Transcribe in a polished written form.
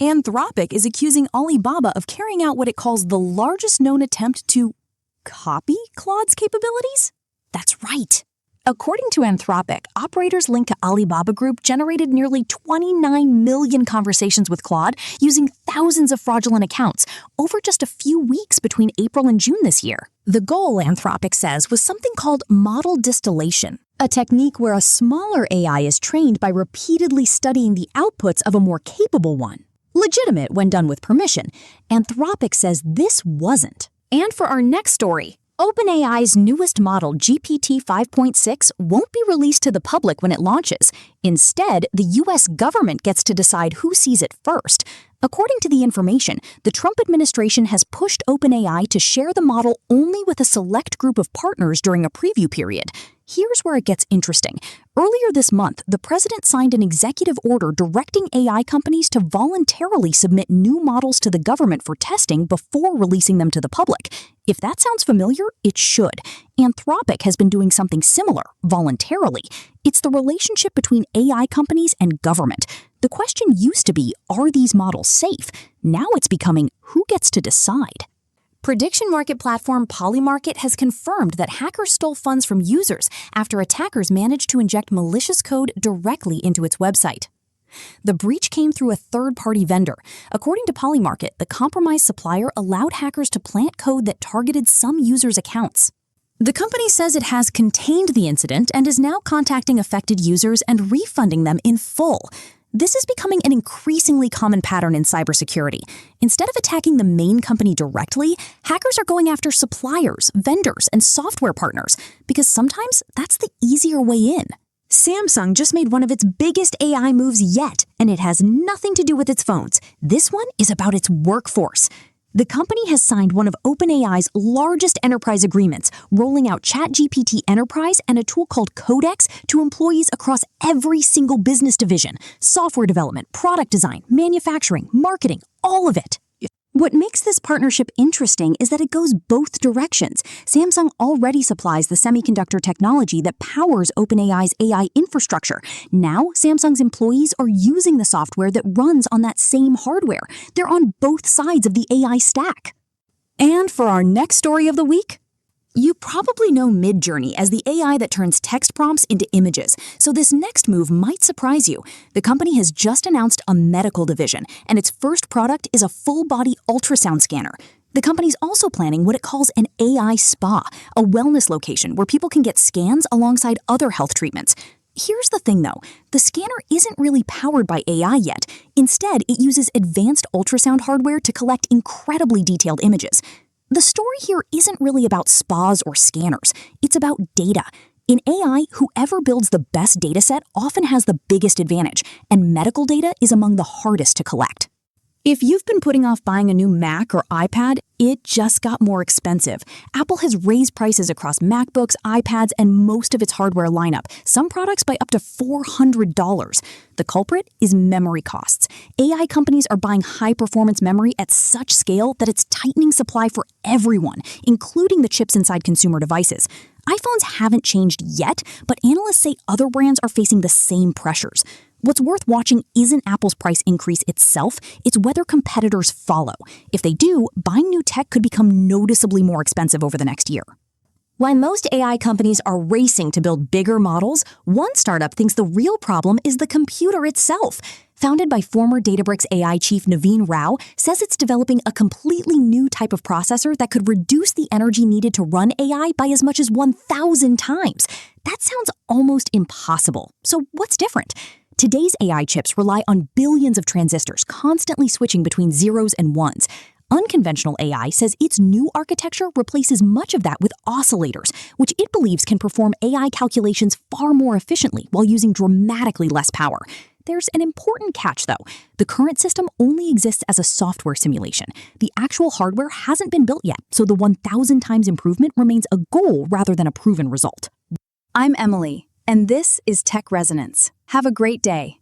Anthropic is accusing Alibaba of carrying out what it calls the largest known attempt to copy Claude's capabilities? That's right. According to Anthropic, operators linked to Alibaba Group generated nearly 29 million conversations with Claude using thousands of fraudulent accounts over just a few weeks between April and June this year. The goal, Anthropic says, was something called model distillation, a technique where a smaller AI is trained by repeatedly studying the outputs of a more capable one. Legitimate when done with permission. Anthropic says this wasn't. And for our next story, OpenAI's newest model, GPT 5.6, won't be released to the public when it launches. Instead, the U.S. government gets to decide who sees it first. According to the information, the Trump administration has pushed OpenAI to share the model only with a select group of partners during a preview period. Here's where it gets interesting. Earlier this month, the president signed an executive order directing AI companies to voluntarily submit new models to the government for testing before releasing them to the public. If that sounds familiar, it should. Anthropic has been doing something similar, voluntarily. It's the relationship between AI companies and government. The question used to be, are these models safe? Now it's becoming, who gets to decide? Prediction market platform Polymarket has confirmed that hackers stole funds from users after attackers managed to inject malicious code directly into its website. The breach came through a third-party vendor. According to Polymarket, the compromised supplier allowed hackers to plant code that targeted some users' accounts. The company says it has contained the incident and is now contacting affected users and refunding them in full. This is becoming an increasingly common pattern in cybersecurity. Instead of attacking the main company directly, hackers are going after suppliers, vendors, and software partners, because sometimes that's the easier way in. Samsung just made one of its biggest AI moves yet, and it has nothing to do with its phones. This one is about its workforce. The company has signed one of OpenAI's largest enterprise agreements, rolling out ChatGPT Enterprise and a tool called Codex to employees across every single business division: software development, product design, manufacturing, marketing, all of it. What makes this partnership interesting is that it goes both directions. Samsung already supplies the semiconductor technology that powers OpenAI's AI infrastructure. Now, Samsung's employees are using the software that runs on that same hardware. They're on both sides of the AI stack. And for our next story of the week, you probably know Midjourney as the AI that turns text prompts into images, so this next move might surprise you. The company has just announced a medical division, and its first product is a full-body ultrasound scanner. The company's also planning what it calls an AI spa, a wellness location where people can get scans alongside other health treatments. Here's the thing though, the scanner isn't really powered by AI yet. Instead, it uses advanced ultrasound hardware to collect incredibly detailed images. The story here isn't really about spas or scanners. It's about data. In AI, whoever builds the best dataset often has the biggest advantage, and medical data is among the hardest to collect. If you've been putting off buying a new Mac or iPad, it just got more expensive. Apple has raised prices across MacBooks, iPads, and most of its hardware lineup, some products by up to $400. The culprit is memory costs. AI companies are buying high-performance memory at such scale that it's tightening supply for everyone, including the chips inside consumer devices. iPhones haven't changed yet, but analysts say other brands are facing the same pressures. What's worth watching isn't Apple's price increase itself, it's whether competitors follow. If they do, buying new tech could become noticeably more expensive over the next year. While most AI companies are racing to build bigger models, one startup thinks the real problem is the computer itself. Founded by former Databricks AI chief Naveen Rao, says it's developing a completely new type of processor that could reduce the energy needed to run AI by as much as 1,000 times. That sounds almost impossible. So what's different? Today's AI chips rely on billions of transistors, constantly switching between zeros and ones. Unconventional AI says its new architecture replaces much of that with oscillators, which it believes can perform AI calculations far more efficiently while using dramatically less power. There's an important catch, though. The current system only exists as a software simulation. The actual hardware hasn't been built yet, so the 1,000 times improvement remains a goal rather than a proven result. I'm Emily, and this is Tech Resonance. Have a great day.